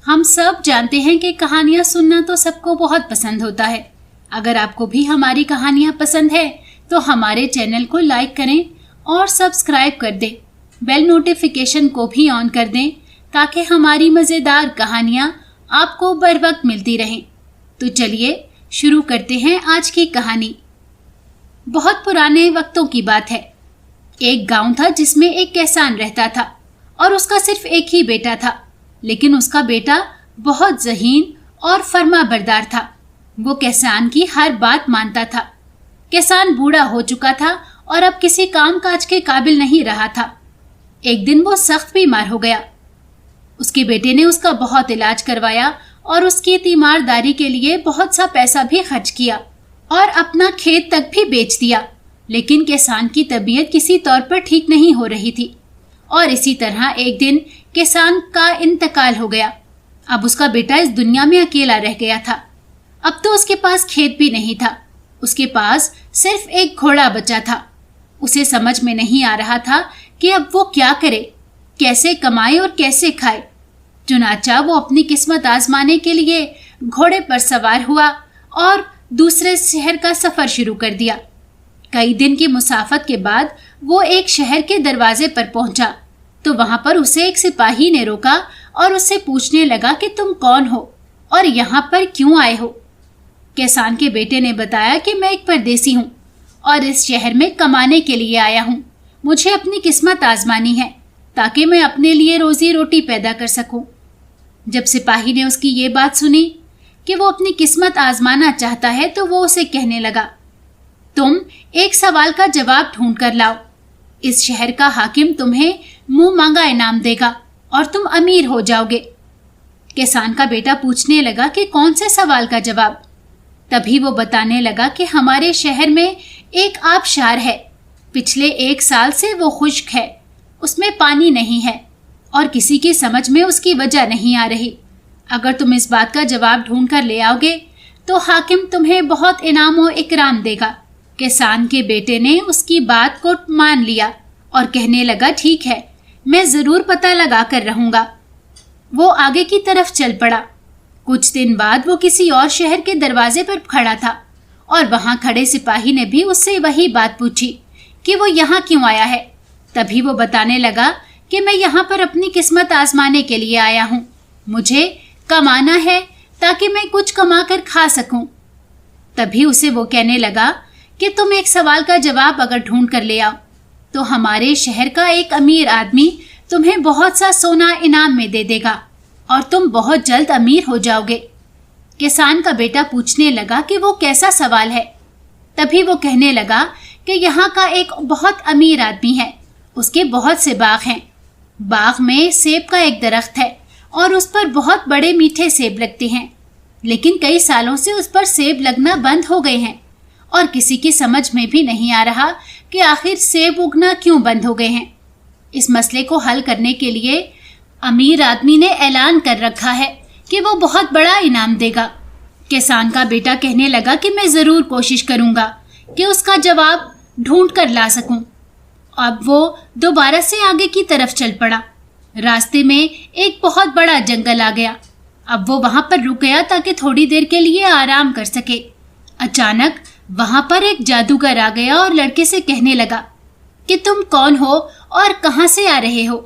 हम सब जानते हैं कि कहानियाँ सुनना तो सबको बहुत पसंद होता है। अगर आपको भी हमारी कहानियाँ पसंद है तो हमारे चैनल को लाइक करें और सब्सक्राइब कर दें। बेल नोटिफिकेशन को भी ऑन कर दें ताकि हमारी मज़ेदार कहानियाँ आपको बर वक्त मिलती रहें। तो चलिए शुरू करते हैं आज की कहानी। बहुत पुराने वक्तों की बात है। एक गांव था जिसमें एक किसान रहता था और उसका सिर्फ एक ही बेटा था, लेकिन उसका बेटा बहुत ज़हीन और फर्माबरदार था। वो किसान की हर बात मानता था। किसान बूढ़ा हो चुका था और अब किसी काम काज के काबिल नहीं रहा था। एक दिन वो सख्त बीमार हो गया। उसके बेटे ने उसका बहुत इलाज करवाया और उसकी तीमारदारी के लिए बहुत सा पैसा भी खर्च किया और अपना खेत तक भी बेच दिया। लेकिन किसान की तबीयत किसी तौर पर ठीक नहीं हो रही थी और इसी तरह एक दिन किसान का इंतकाल हो गया। अब उसका बेटा इस दुनिया में अकेला रह गया था। अब तो उसके पास खेत भी नहीं था। उसके पास सिर्फ एक घोड़ा बचा था। उसे समझ में नहीं आ रहा था कि अब वो क्या करे, कैसे कमाए और कैसे खाए। चुनाचा वो अपनी किस्मत आजमाने के लिए घोड़े पर सवार हुआ और दूसरे शहर का सफर शुरू कर दिया। कई दिन की मुसाफत के बाद वो एक शहर के दरवाजे पर पहुंचा तो वहां पर उसे एक सिपाही ने रोका और उससे पूछने लगा कि तुम कौन हो और यहाँ पर क्यों आए हो। किसान के बेटे ने बताया कि मैं एक परदेसी हूँ और इस शहर में कमाने के लिए आया हूँ। मुझे अपनी किस्मत आजमानी है ताकि मैं अपने लिए रोजी रोटी पैदा कर सकूं। जब सिपाही ने उसकी ये बात सुनी कि वो अपनी किस्मत आजमाना चाहता है तो वो उसे कहने लगा, तुम एक सवाल का जवाब ढूंढ कर लाओ। इस शहर का हाकिम तुम्हें मुंह मांगा इनाम देगा और तुम अमीर हो जाओगे। किसान का बेटा पूछने लगा कि कौन से सवाल का जवाब। तभी वो बताने लगा कि हमारे शहर में एक आबशार है। पिछले 1 साल से वो खुश्क है, उसमें पानी नहीं है और किसी की समझ में उसकी वजह नहीं आ रही। अगर तुम इस बात का जवाब ढूंढ कर ले आओगे तो हाकिम तुम्हें बहुत इनाम और इकराम देगा। किसान के बेटे ने उसकी बात को मान लिया और कहने लगा, ठीक है, मैं ज़रूर पता लगा कर रहूँगा। वो आगे की तरफ चल पड़ा। कुछ दिन बाद वो किसी और शहर के दरवाजे पर खड़ा था और वहाँ खड़े सिपाही ने भी उससे वही बात पूछी कि वो यहाँ क्यों आया है। तभी वो बताने लगा कि मैं यहाँ पर अपनी किस्मत आजमाने के लिए आया हूँ। मुझे कमाना है ताकि मैं कुछ कमा कर खा सकूं। तभी उसे वो कहने लगा कि तुम एक सवाल का जवाब अगर ढूंढ कर ले आओ तो हमारे शहर का एक अमीर आदमी तुम्हें बहुत सा सोना इनाम में दे देगा और तुम बहुत जल्द अमीर हो जाओगे। किसान का बेटा पूछने लगा कि वो कैसा सवाल है। तभी वो कहने लगा कि यहाँ का एक बहुत अमीर आदमी है, उसके बहुत से बाग हैं। बाग में सेब का एक दरख्त है और उस पर बहुत बड़े मीठे सेब लगते हैं, लेकिन कई सालों से उस पर सेब लगना बंद हो गए हैं और किसी की समझ में भी नहीं आ रहा कि आखिर सेब उगना क्यों बंद हो गए हैं। इस मसले को हल करने के लिए अमीर आदमी ने ऐलान कर रखा है कि वो बहुत बड़ा इनाम देगा। किसान का बेटा कहने लगा कि मैं ज़रूर कोशिश करूँगा कि उसका जवाब ढूंढ कर ला सकूँ। अब वो दोबारा से आगे की तरफ चल पड़ा। रास्ते में एक बहुत बड़ा जंगल आ गया। अब वो वहाँ पर रुक गया ताकि थोड़ी देर के लिए आराम कर सके। अचानक वहाँ पर एक जादूगर आ गया और लड़के से कहने लगा कि तुम कौन हो और कहाँ से आ रहे हो।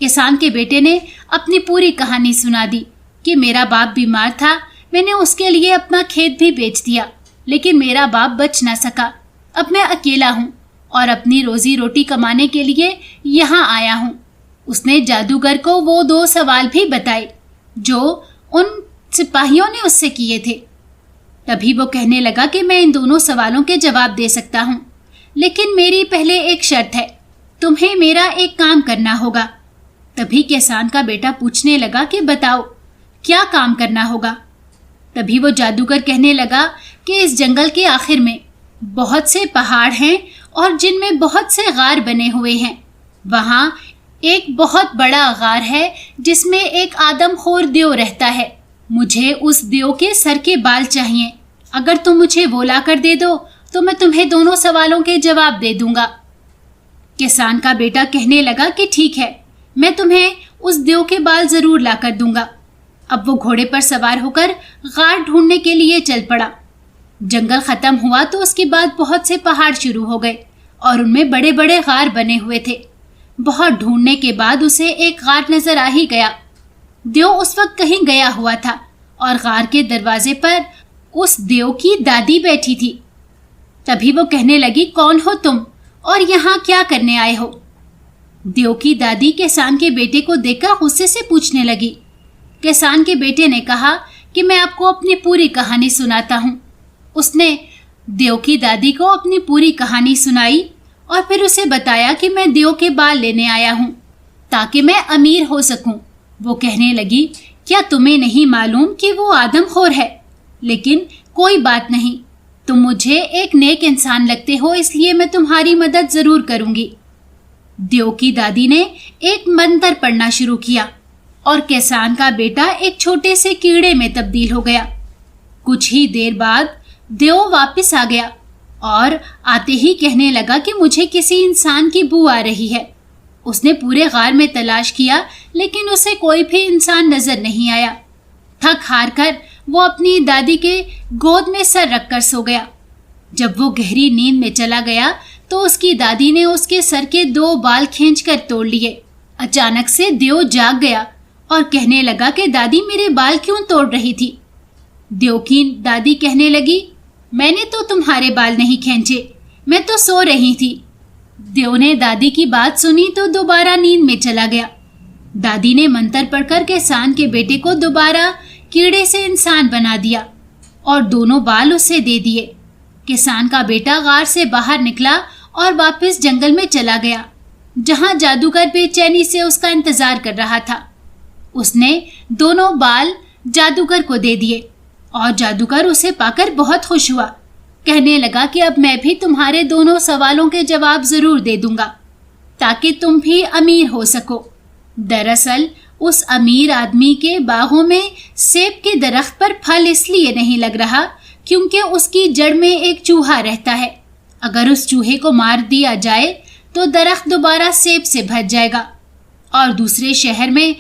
किसान के बेटे ने अपनी पूरी कहानी सुना दी कि मेरा बाप बीमार था, मैंने उसके लिए अपना खेत भी बेच दिया, लेकिन मेरा बाप बच ना सका। अब मैं अकेला हूँ और अपनी रोजी रोटी कमाने के लिए यहाँ आया हूँ। उसने जादूगर को वो 2 सवाल भी बताए जो उन सिपाहियों ने उससे किए थे। तभी वो कहने लगा कि मैं इन दोनों सवालों के जवाब दे सकता हूँ, लेकिन मेरी पहले एक शर्त है, तुम्हें मेरा एक काम करना होगा। तभी किसान का बेटा पूछने लगा कि बताओ क्या काम करना होगा। तभी वो जादूगर कहने लगा कि इस जंगल के आखिर में बहुत से पहाड़ हैं और जिनमें बहुत से गार बने हुए हैं। वहाँ एक बहुत बड़ा गार है जिसमें एक आदमखोर देव रहता है। मुझे उस देव के सर के बाल चाहिए। अगर तुम मुझे वो ला कर दे दो तो मैं तुम्हें दोनों सवालों के जवाब दे दूंगा। किसान का बेटा कहने लगा कि ठीक है, मैं तुम्हें उस देव के बाल जरूर ला कर दूंगा। अब वो घोड़े पर सवार होकर गार ढूंढने के लिए चल पड़ा। जंगल खत्म हुआ तो उसके बाद बहुत से पहाड़ शुरू हो गए और उनमें बड़े बड़े गार बने हुए थे। बहुत ढूंढने के बाद उसे एक गार नजर आ ही गया। देव उस वक्त कहीं गया हुआ था और गार के दरवाजे पर उस देव की दादी बैठी थी। तभी वो कहने लगी, कौन हो तुम और यहाँ क्या करने आए हो? देव की दादी किसान के बेटे को देखकर गुस्से से पूछने लगी। किसान के बेटे ने कहा कि मैं आपको अपनी पूरी कहानी सुनाता हूँ। उसने देव की दादी को अपनी पूरी कहानी सुनाई और फिर उसे बताया कि मैं देव के बाल लेने आया हूँ ताकि मैं अमीर हो सकूं। वो कहने लगी, क्या तुम्हें नहीं मालूम कि वो आदमखोर है? लेकिन कोई बात नहीं, तुम मुझे एक नेक इंसान लगते हो, इसलिए मैं तुम्हारी मदद जरूर करूंगी। देव की दादी ने एक मंत्र पढ़ना शुरू किया और किसान का बेटा एक छोटे से कीड़े में तब्दील हो गया। कुछ ही देर बाद देव वापस आ गया और आते ही कहने लगा कि मुझे किसी इंसान की बू आ रही है। उसने पूरे गार में तलाश किया लेकिन उसे कोई भी इंसान नजर नहीं आया। थक हार कर वो अपनी दादी के गोद में सर रखकर सो गया। जब वो गहरी नींद में चला गया तो उसकी दादी ने उसके सर के 2 बाल खींचकर तोड़ लिए। अचानक से देव जाग गया और कहने लगा कि दादी मेरे बाल क्यों तोड़ रही थी? देव की दादी कहने लगी, मैंने तो तुम्हारे बाल नहीं खींचे, मैं तो सो रही थी। देव ने दादी की बात सुनी तो दोबारा नींद में चला गया। दादी ने मंत्र पढ़कर किसान के बेटे को दोबारा कीड़े से इंसान बना दिया और दोनों बाल उसे दे दिए। किसान का बेटा गार से बाहर निकला और वापस जंगल में चला गया, जहां जादूगर बेचैनी से उसका इंतजार कर रहा था। उसने दोनों बाल जादूगर को दे दिए और जादूगर उसे पाकर बहुत खुश हुआ। कहने लगा कि अब मैं भी तुम्हारे दोनों सवालों के जवाब जरूर दे दूंगा ताकि तुम भी अमीर हो सको। दरअसल उस अमीर आदमी के बागों में सेब के दरख्त पर फल इसलिए नहीं लग रहा क्योंकि उसकी जड़ में एक चूहा रहता है। अगर उस चूहे को मार दिया जाए तो दरख्त दोबारा सेब से भर जाएगा। और दूसरे शहर में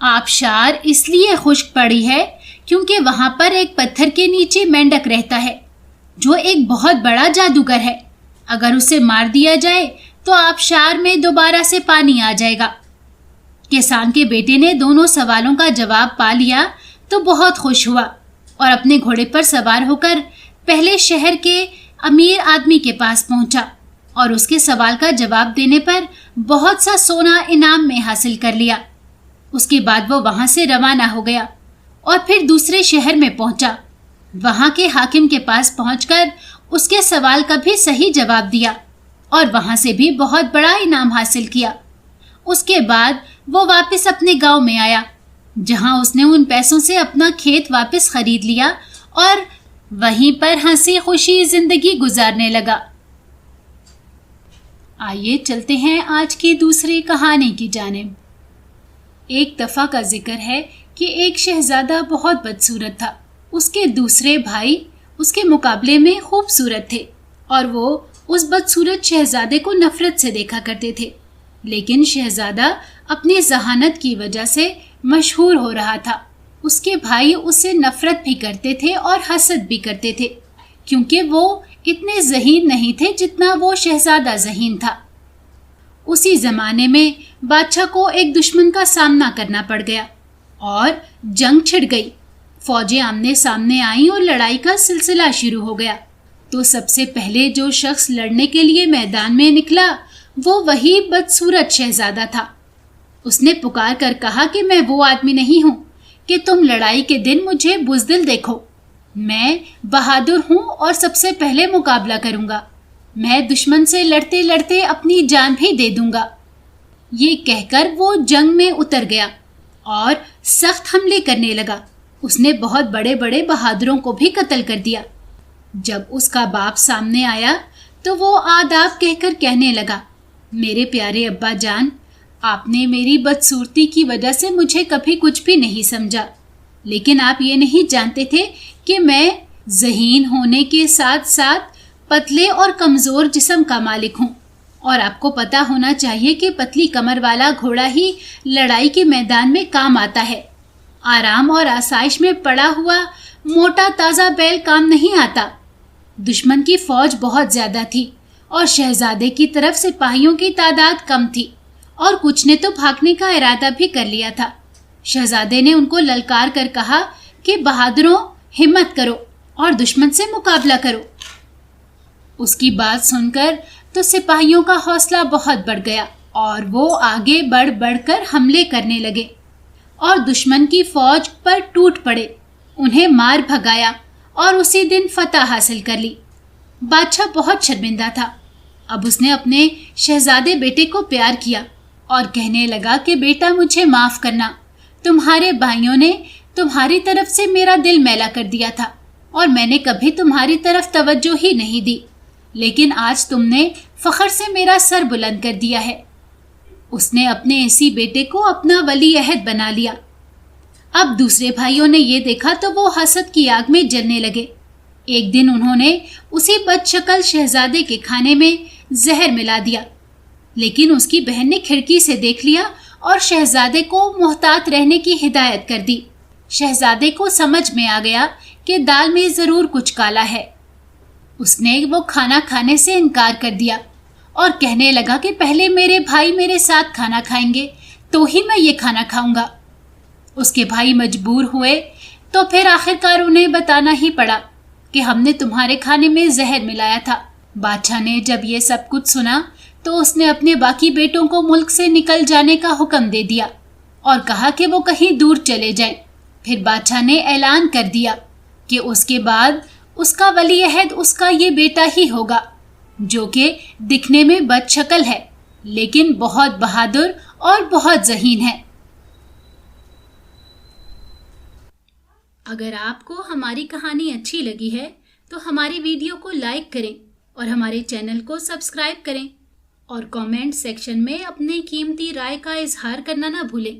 आबशार इसलिए खुश्क पड़ी है क्योंकि वहां पर एक पत्थर के नीचे मेंढक रहता है जो एक बहुत बड़ा जादूगर है। अगर उसे मार दिया जाए तो आबशार में दोबारा से पानी आ जाएगा। किसान के बेटे ने दोनों सवालों का जवाब पा लिया तो बहुत खुश हुआ और अपने घोड़े पर सवार होकर पहले शहर के अमीर आदमी के पास पहुंचा और उसके सवाल का जवाब देने पर बहुत सा सोना इनाम में हासिल कर लिया। उसके बाद वो वहां से रवाना हो गया और फिर दूसरे शहर में पहुंचा। वहां के हाकिम के पास पहुंचकर उसके सवाल का भी सही जवाब दिया और वहां से भी बहुत बड़ा इनाम हासिल किया। उसके बाद वो वापस अपने गांव में आया जहां उसने उन पैसों से अपना खेत वापस खरीद लिया और वहीं पर हंसी खुशी जिंदगी गुजारने लगा। आइए चलते हैं आज की दूसरी कहानी की जानिब। एक दफा का जिक्र है कि एक शहजादा बहुत बदसूरत था। उसके दूसरे भाई उसके मुकाबले में खूबसूरत थे और वो उस बदसूरत शहजादे को नफरत से देखा करते थे। लेकिन शहजादा अपनी जहानत की वजह से मशहूर हो रहा था। उसके भाई उससे नफरत भी करते थे और हसद भी करते थे क्योंकि वो इतने ज़हीन नहीं थे जितना वो शहजादा ज़हीन था। उसी ज़माने में बादशाह को एक दुश्मन का सामना करना पड़ गया और जंग छिड़ गई। फौजें आमने सामने आईं और लड़ाई का सिलसिला शुरू हो गया। तो सबसे पहले जो शख्स लड़ने के लिए मैदान में निकला वो वही बदसूरत शहजादा था। उसने पुकार कर कहा कि मैं वो आदमी नहीं हूँ कि तुम लड़ाई के दिन मुझे बुज़दिल देखो। मैं बहादुर हूँ और सबसे पहले मुकाबला करूँगा। मैं दुश्मन से लड़ते लड़ते अपनी जान भी दे दूंगा। ये कहकर वो जंग में उतर गया और सख्त हमले करने लगा। उसने बहुत बड़े बड़े बहादुरों को भी कत्ल कर दिया। जब उसका बाप सामने आया तो वो आदाब कहकर कहने लगा, मेरे प्यारे अब्बा जान, आपने मेरी बदसूरती की वजह से मुझे कभी कुछ भी नहीं समझा, लेकिन आप ये नहीं जानते थे कि मैं ज़हीन होने के साथ साथ पतले और कमज़ोर जिस्म का मालिक हूँ। और आपको पता होना चाहिए कि पतली कमर वाला घोड़ा ही लड़ाई के मैदान में काम आता है। आराम और आसाइश में पड़ा हुआ मोटा ताज़ा बैल काम नहीं आता। दुश्मन की फौज बहुत ज्यादा थी और शहजादे की तरफ सिपाहियों की तादाद कम थी और कुछ ने तो भागने का इरादा भी कर लिया था। शहजादे ने उनको ललकार कर कहा कि बहादुरों, हिम्मत करो और दुश्मन से मुकाबला करो। उसकी बात सुनकर तो सिपाहियों का हौसला बहुत बढ़ गया और वो आगे बढ़ बढ़कर हमले करने लगे और दुश्मन की फौज पर टूट पड़े, उन्हें मार भगाया और उसी दिन फतह हासिल कर ली। बादशाह बहुत शर्मिंदा था। अब उसने अपने शहजादे बेटे को प्यार किया और कहने लगा कि बेटा, मुझे माफ करना, तुम्हारे भाइयों ने तुम्हारी तरफ से मेरा दिल मैला कर दिया था और मैंने कभी तुम्हारी तरफ तवज्जो ही नहीं दी, लेकिन आज तुमने फख्र से मेरा सर बुलंद कर दिया है। उसने अपने इसी बेटे को अपना वली अहद बना लिया। अब दूसरे भाइयों ने ये देखा तो वो हसद की आग में जलने लगे। एक दिन उन्होंने उसी बदशक्ल शहजादे के खाने में जहर मिला दिया, लेकिन उसकी बहन ने खिड़की से देख लिया और शहजादे को मोहतात रहने की हिदायत कर दी। शहजादे को समझ में आ गया कि दाल में जरूर कुछ काला है। उसने वो खाना खाने से इनकार कर दिया और कहने लगा कि पहले मेरे भाई मेरे साथ खाना खाएंगे तो ही मैं ये खाना खाऊंगा। उसके भाई मजबूर हुए तो फिर आखिरकार उन्हें बताना ही पड़ा कि हमने तुम्हारे खाने में जहर मिलाया था। बादशाह ने जब ये सब कुछ सुना तो उसने अपने बाकी बेटों को मुल्क से निकल जाने का हुक्म दे दिया और कहा कि वो कहीं दूर चले जाएं। फिर बादशाह ने ऐलान कर दिया कि उसके बाद उसका वली अहद उसका ये बेटा ही होगा, जो कि दिखने में बदशक्ल है लेकिन बहुत बहादुर और बहुत ज़हीन है। अगर आपको हमारी कहानी अच्छी लगी है तो हमारी वीडियो को लाइक करें और हमारे चैनल को सब्सक्राइब करें और कमेंट सेक्शन में अपनी कीमती राय का इजहार करना ना भूलें।